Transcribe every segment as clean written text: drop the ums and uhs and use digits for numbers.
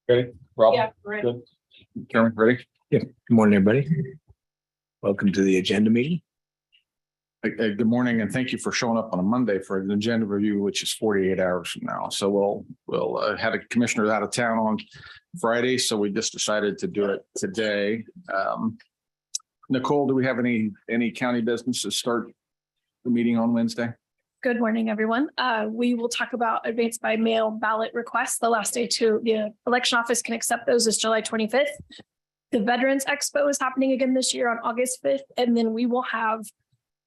Ready? Rob? Yeah, right. Good. Chairman, ready? Yeah. Good morning, everybody. Welcome to the agenda meeting. Good morning, and thank you for showing up on a Monday for an agenda review, which is 48 hours from now. So we'll have a commissioner out of town on Friday, so we just decided to do it today. Nicole, do we have any county business to start the meeting on Wednesday? Good morning, everyone. We will talk about advanced by mail ballot requests. The last day to the election office can accept those is July 25th. The Veterans Expo is happening again this year on August 5th. And then we will have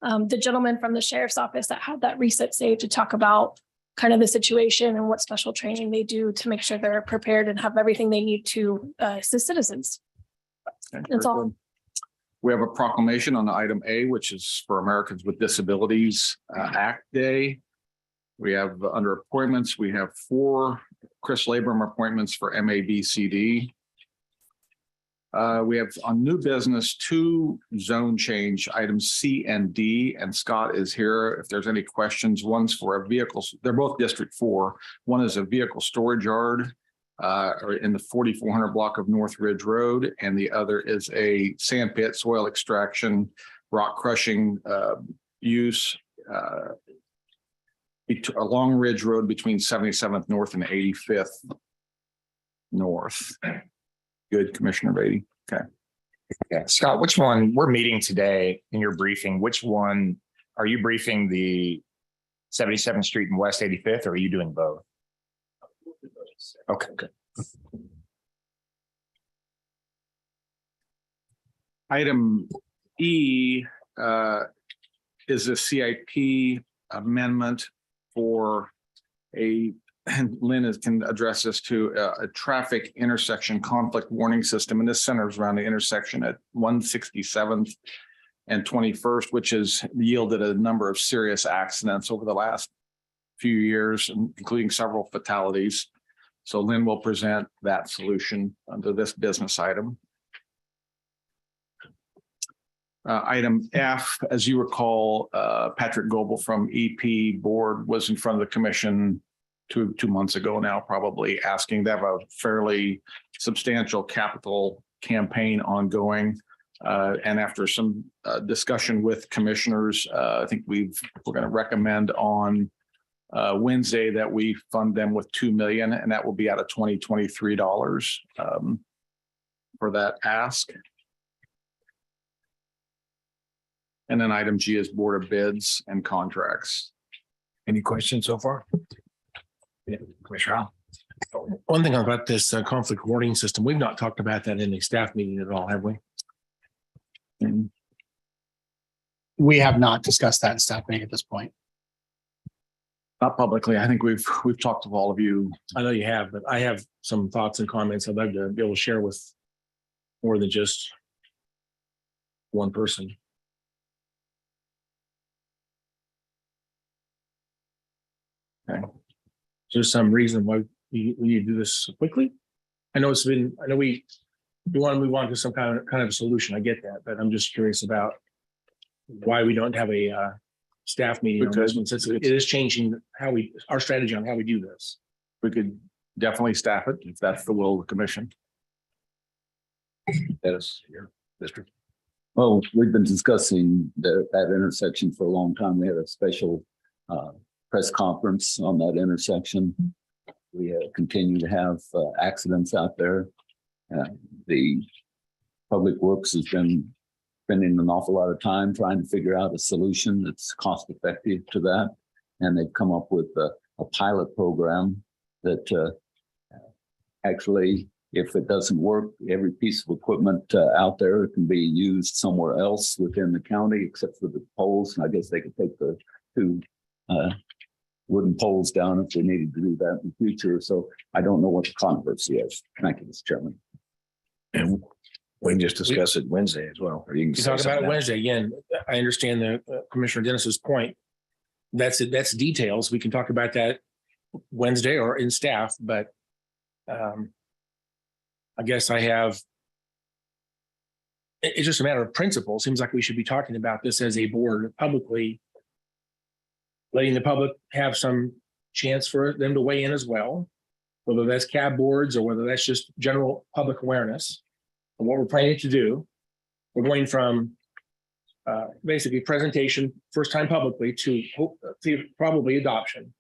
the gentleman from the sheriff's office that had that reset save to talk about kind of the situation and what special training they do to make sure they're prepared and have everything they need to assist citizens. Okay, That's all. good. We have a proclamation on item A, which is for Americans with Disabilities Act Day. We have under appointments, we have 4 Chris Labram appointments for MABCD. We have on new business 2 zone change items C and D, and Scott is here if there's any questions. One's for a vehicle, they're both District 4. One is a vehicle storage yard in the 4400 block of North Ridge Road, and the other is a sand pit, soil extraction, rock crushing use along Ridge Road between 77th North and 85th North. Good, Commissioner Beatty. Okay. Yeah, Scott, which one we're meeting today in your briefing? Which one are you briefing, the 77th Street and West 85th, or are you doing both? Okay, good. Item E is a CIP amendment for and Lynn can address this to a traffic intersection conflict warning system. And this centers around the intersection at 167th and 21st, which has yielded a number of serious accidents over the last few years, including several fatalities. So Lynn will present that solution under this business item. Item F, as you recall, Patrick Goebel from EP board was in front of the commission two months ago now, probably asking. They have a fairly substantial capital campaign ongoing. And after some discussion with commissioners, I think we're going to recommend on Wednesday that we fund them with $2 million, and that will be out of 2023 dollars for that ask. And then item G is Board of Bids and Contracts. Any questions so far? Yeah, Commissioner Howell. One thing about this conflict warning system, we've not talked about that in a staff meeting at all, have we? And We have not discussed that in staff meeting at this point. not publicly. I think we've talked to all of you. I know you have, but I have some thoughts and comments I'd like to be able to share with more than just one person. Okay. Is there some reason why we need to do this so quickly? I know we want to move on to some kind of solution. I get that, but I'm just curious about why we don't have a staff meeting on this one, since it is changing our strategy on how we do this. We could definitely staff it if that's the will of the commission. That is your district. Well, we've been discussing that intersection for a long time. We had a special press conference on that intersection. We continue to have accidents out there. The Public Works has been spending an awful lot of time trying to figure out a solution that's cost effective to that. And they've come up with a pilot program that actually, if it doesn't work, every piece of equipment out there can be used somewhere else within the county, except for the poles. And I guess they could take the 2 wooden poles down if they needed to do that in the future. So I don't know what the controversy is. Thank you, Mr. Chairman. And we can just discuss it Wednesday as well. Or you can talk about it Wednesday. Again, I understand the Commissioner Dennis's point. That's it. That's details. We can talk about that Wednesday or in staff, but I guess it's just a matter of principle. It seems like we should be talking about this as a board publicly, letting the public have some chance for them to weigh in as well, whether that's cab boards or whether that's just general public awareness of what we're planning to do. We're going from basically presentation, first time publicly, to probably adoption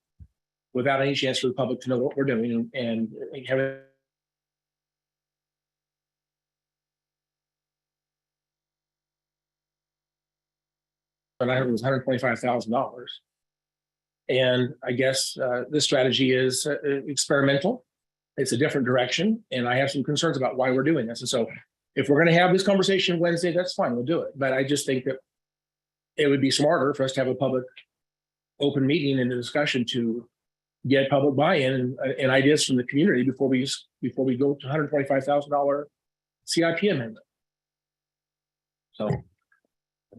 without any chance for the public to know what we're doing and having and I heard it was $125,000. And I guess this strategy is experimental. It's a different direction. And I have some concerns about why we're doing this. And so if we're going to have this conversation Wednesday, that's fine, we'll do it. But I just think that it would be smarter for us to have a public open meeting and a discussion to get public buy-in and ideas from the community before we go to $125,000 CIP amendment. So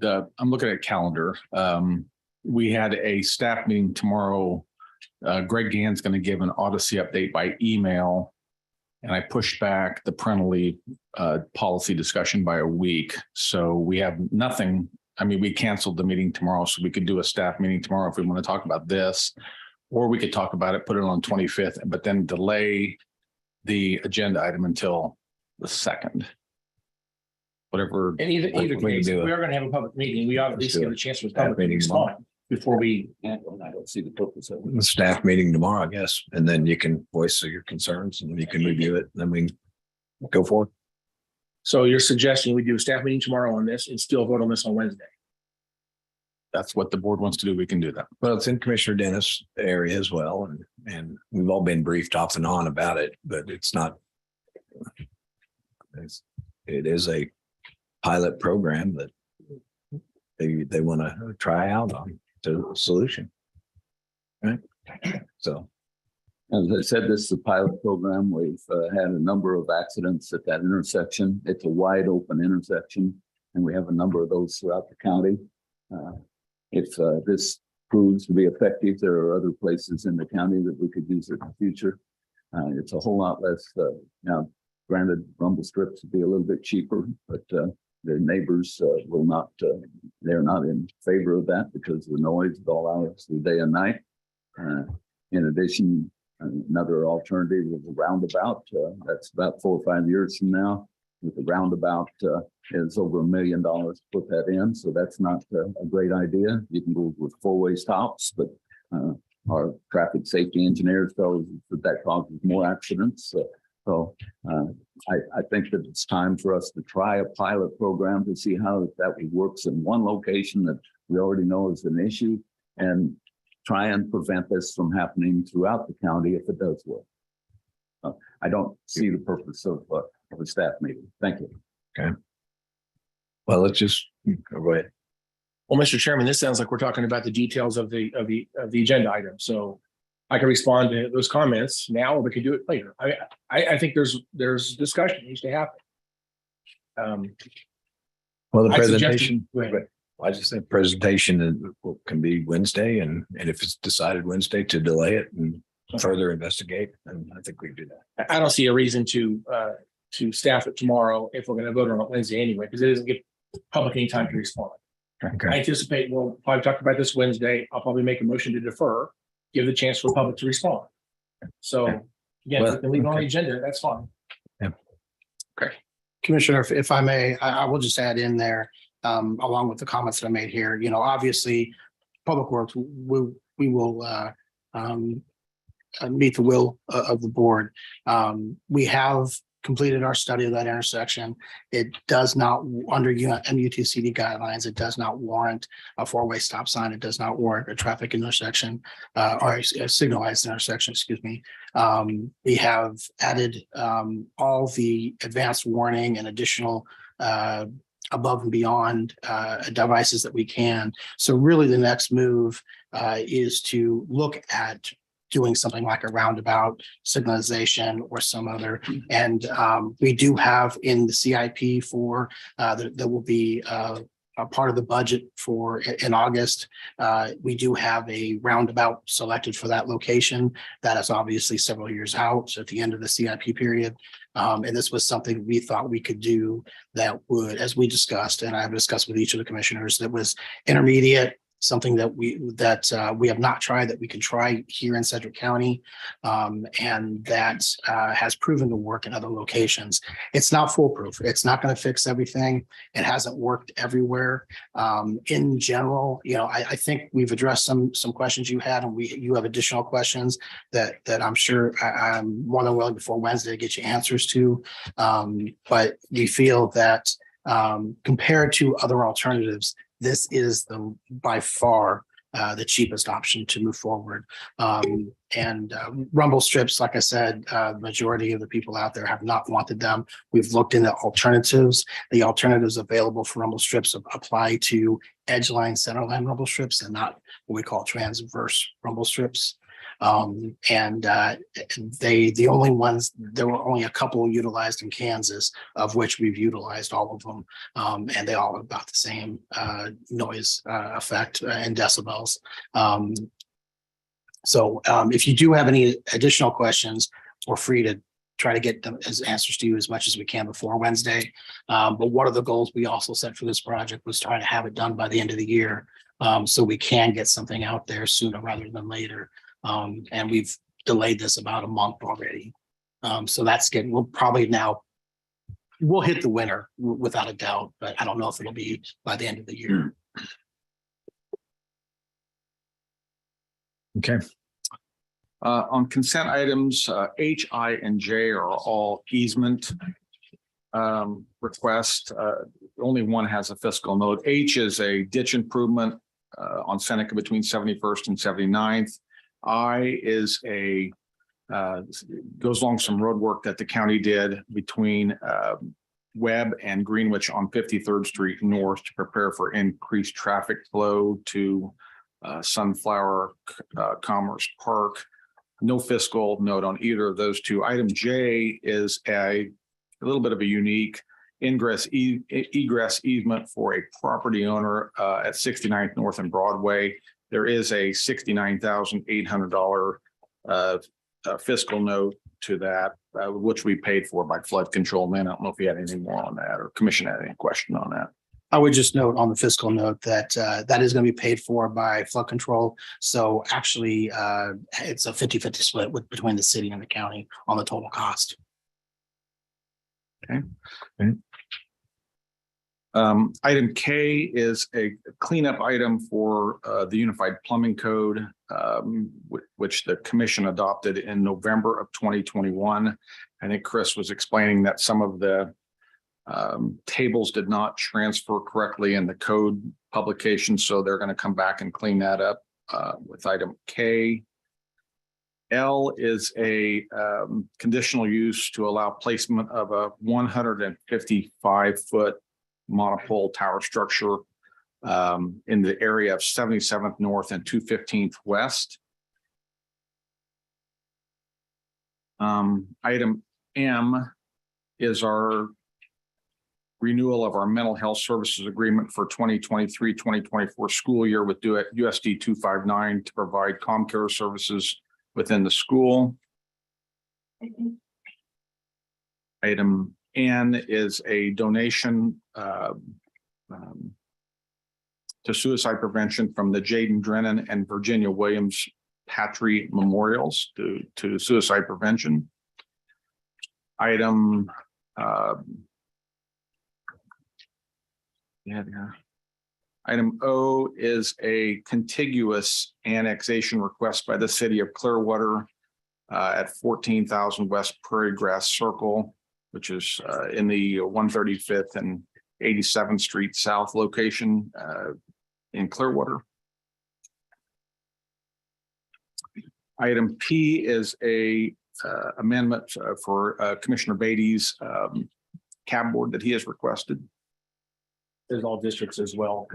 I'm looking at calendar. We had a staff meeting tomorrow. Greg Gann's going to give an Odyssey update by email. And I pushed back the parental leave policy discussion by a week. So we have nothing. I mean, we canceled the meeting tomorrow, so we could do a staff meeting tomorrow if we want to talk about this, or we could talk about it, put it on 25th, but then delay the agenda item until the 2nd. Whatever. in either case, we are going to have a public meeting. We ought to at least give a chance for the public to respond before we. I don't see the purpose of it. The staff meeting tomorrow, I guess, and then you can voice your concerns and you can review it, and then we go forward. So you're suggesting we do a staff meeting tomorrow on this and still vote on this on Wednesday? That's what the board wants to do. We can do that. Well, it's in Commissioner Dennis' area as well, and we've all been briefed off and on about it, but it's not. It is a pilot program that they want to try out on to a solution. Right. So. As I said, this is a pilot program. We've had a number of accidents at that intersection. It's a wide open intersection, and we have a number of those throughout the county. If this proves to be effective, there are other places in the county that we could use it in the future. It's a whole lot less. Now, granted, rumble strips would be a little bit cheaper, but their neighbors will not. They're not in favor of that because of the noise at all hours of the day and night. In addition, another alternative is a roundabout. That's about 4 or 5 years from now. With the roundabout, is over $1 million to put that in. So that's not a great idea. You can go with 4-way stops, but our traffic safety engineers tell us that causes more accidents. So I think that it's time for us to try a pilot program to see how that works in one location that we already know is an issue, and try and prevent this from happening throughout the county if it does work. I don't see the purpose of a staff meeting. Thank you. Okay. Well, let's just go ahead. Well, Mr. Chairman, this sounds like we're talking about the details of the agenda item. So I can respond to those comments now, or we could do it later. I think there's discussion needs to happen. Well, the I suggested- presentation. Go ahead. I just think presentation can be Wednesday, and if it's decided Wednesday to delay it and further investigate, and I think we can do that. I don't see a reason to staff it tomorrow if we're going to vote on it Wednesday anyway, because it doesn't give public any time to respond. I Okay. anticipate we'll probably talk about this Wednesday. I'll probably make a motion to defer, give the chance for the public to respond. So again, if we can leave it on the agenda, that's fine. Commissioner, if I may, I will just add in there, along with the comments that I made here, obviously, Public Works, we will meet the will of the board. We have completed our study of that intersection. It does not, under MUTCD guidelines, it does not warrant a 4-way stop sign. It does not warrant a traffic intersection or a signalized intersection, excuse me. We have added all the advanced warning and additional above and beyond devices that we can. So really the next move is to look at doing something like a roundabout signalization or some other. And we do have in the CIP for that will be a part of the budget for in August. We do have a roundabout selected for that location. That is obviously several years out at the end of the CIP period. And this was something we thought we could do that would, as we discussed, and I've discussed with each of the commissioners, that was intermediate something that we have not tried, that we can try here in Sedgwick County. And that has proven to work in other locations. It's not foolproof. It's not going to fix everything. It hasn't worked everywhere. In general, I think we've addressed some questions you had, and you have additional questions that I'm sure I'm more than willing before Wednesday to get you answers to. But we feel that compared to other alternatives, this is by far the cheapest option to move forward. And rumble strips, like I said, the majority of the people out there have not wanted them. We've looked into alternatives. The alternatives available for rumble strips apply to edge line, center line rumble strips, and not what we call transverse rumble strips. The only ones, there were only a couple utilized in Kansas, of which we've utilized all of them. And they all have about the same noise effect and decibels. So if you do have any additional questions, we're free to try to get them as answers to you as much as we can before Wednesday. But one of the goals we also set for this project was trying to have it done by the end of the year. So we can get something out there sooner rather than later. And we've delayed this about a month already. So that's good. We'll hit the winter without a doubt, but I don't know if it'll be by the end of the year. Okay. On consent items, H, I, and J are all easement requests. Only one has a fiscal note. H is a ditch improvement on Seneca between 71st and 79th. I is goes along some road work that the county did between Webb and Greenwich on 53rd Street North to prepare for increased traffic flow to Sunflower Commerce Park. No fiscal note on either of those two. Item J is a little bit of a unique egress easement for a property owner at 69th North and Broadway. There is a $69,800 fiscal note to that, which we paid for by flood control. Man, I don't know if you had anything more on that, or commission had any question on that. I would just note on the fiscal note that that is going to be paid for by flood control. So actually, it's a 50-50 split between the city and the county on the total cost. Okay. Item K is a cleanup item for the Unified Plumbing Code, which the commission adopted in November of 2021. I think Chris was explaining that some of the tables did not transfer correctly in the code publication, so they're going to come back and clean that up with item K. L is a conditional use to allow placement of a 155-foot monopole tower structure in the area of 77th North and 215th West. Item M is our renewal of our mental health services agreement for 2023-2024 school year with USD 259 to provide comm care services within the school. Item N is a donation to suicide prevention from the Jaden Drennan and Virginia Williams Patry Memorials to suicide prevention. Item Item O is a contiguous annexation request by the city of Clearwater at 14,000 West Prairie Grass Circle, which is in the 135th and 87th Street South location in Clearwater. Item P is a amendment for Commissioner Beatty's cab board that he has requested. There's all districts as well.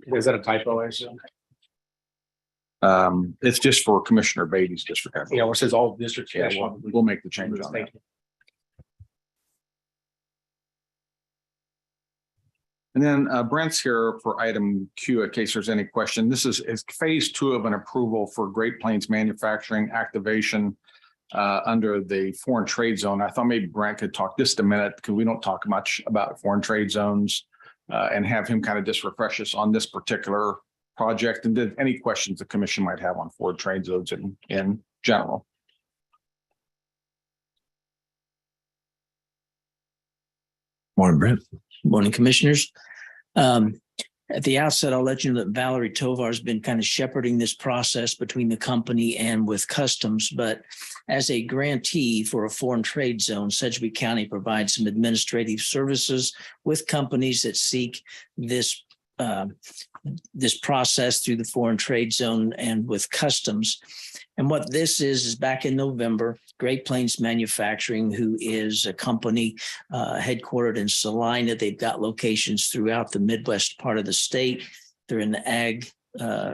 Is that a typo? I assume? It's just for Commissioner Beatty's district. Yeah, where it says all districts. Yeah, we'll make the change on that. Thank you. And then Brent's here for item Q in case there's any question. This is phase 2 of an approval for Great Plains manufacturing activation under the foreign trade zone. I thought maybe Brent could talk just a minute because we don't talk much about foreign trade zones and have him kind of just refresh us on this particular project and did any questions the commission might have on foreign trade zones in general. Morning, Brent. Morning, Commissioners. At the outset, I'll let you know that Valerie Tovar has been kind of shepherding this process between the company and with Customs. But as a grantee for a foreign trade zone, Sedgwick County provides some administrative services with companies that seek this process through the foreign trade zone and with Customs. And what this is back in November, Great Plains Manufacturing, who is a company headquartered in Salina. They've got locations throughout the Midwest part of the state. They're an ag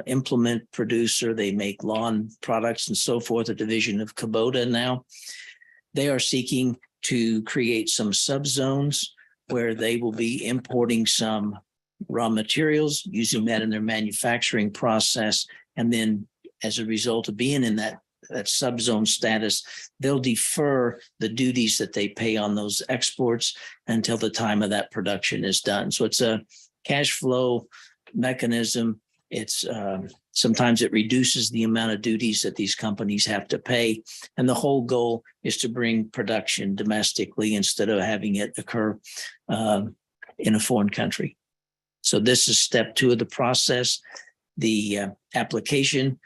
implement producer. They make lawn products and so forth, a division of Kubota now. They are seeking to create some subzones where they will be importing some raw materials, using that in their manufacturing process, and then as a result of being in that subzone status, they'll defer the duties that they pay on those exports until the time of that production is done. So it's a cash flow mechanism. It's sometimes it reduces the amount of duties that these companies have to pay. And the whole goal is to bring production domestically instead of having it occur in a foreign country. So this is step 2 of the process. The application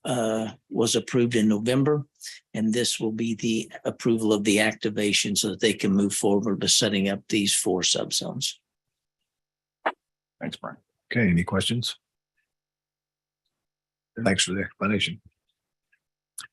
was approved in November, and this will be the approval of the activation so that they can move forward to setting up these 4 subzones. Thanks, Brian. Okay, any questions? Thanks for the explanation.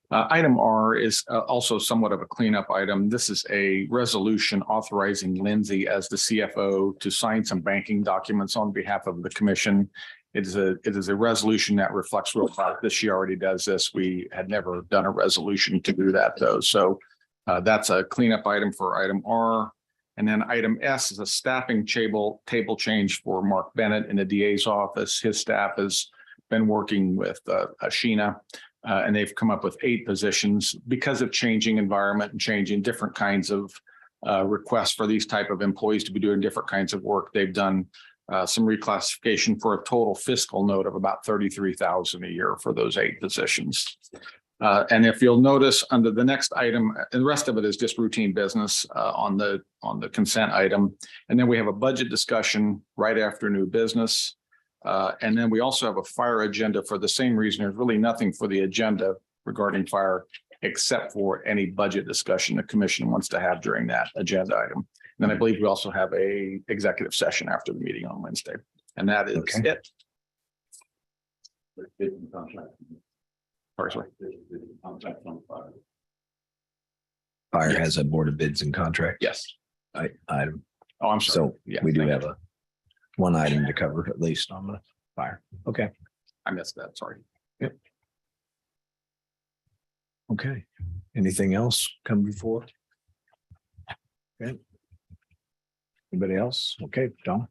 Item R is also somewhat of a cleanup item. This is a resolution authorizing Lindsay as the CFO to sign some banking documents on behalf of the commission. It is a resolution that reflects real fact that she already does this. We had never done a resolution to do that though. So that's a cleanup item for item R. And then item S is a staffing table change for Mark Bennett in the DA's office. His staff has been working with Sheena. And they've come up with 8 positions because of changing environment and changing different kinds of requests for these type of employees to be doing different kinds of work. They've done some reclassification for a total fiscal note of about $33,000 a year for those 8 positions. And if you'll notice under the next item, and the rest of it is just routine business on the consent item. And then we have a budget discussion right after new business. And then we also have a fire agenda for the same reason. There's really nothing for the agenda regarding fire, except for any budget discussion the commission wants to have during that agenda item. And then I believe we also have a executive session after the meeting on Wednesday. And that is it. Sorry. Fire has a board of bids and contract. Yes. Item. Oh, I'm sorry. So Yeah, we do thank have you. one item to cover at least on the fire. Okay. I missed that. Sorry. Okay. Anything else come before? Okay. Anybody else? Okay, Don.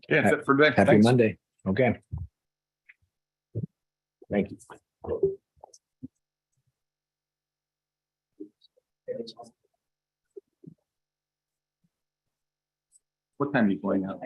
Yeah, that's it for today. Happy Thanks. Monday. Okay. Thank you. What time are you going out?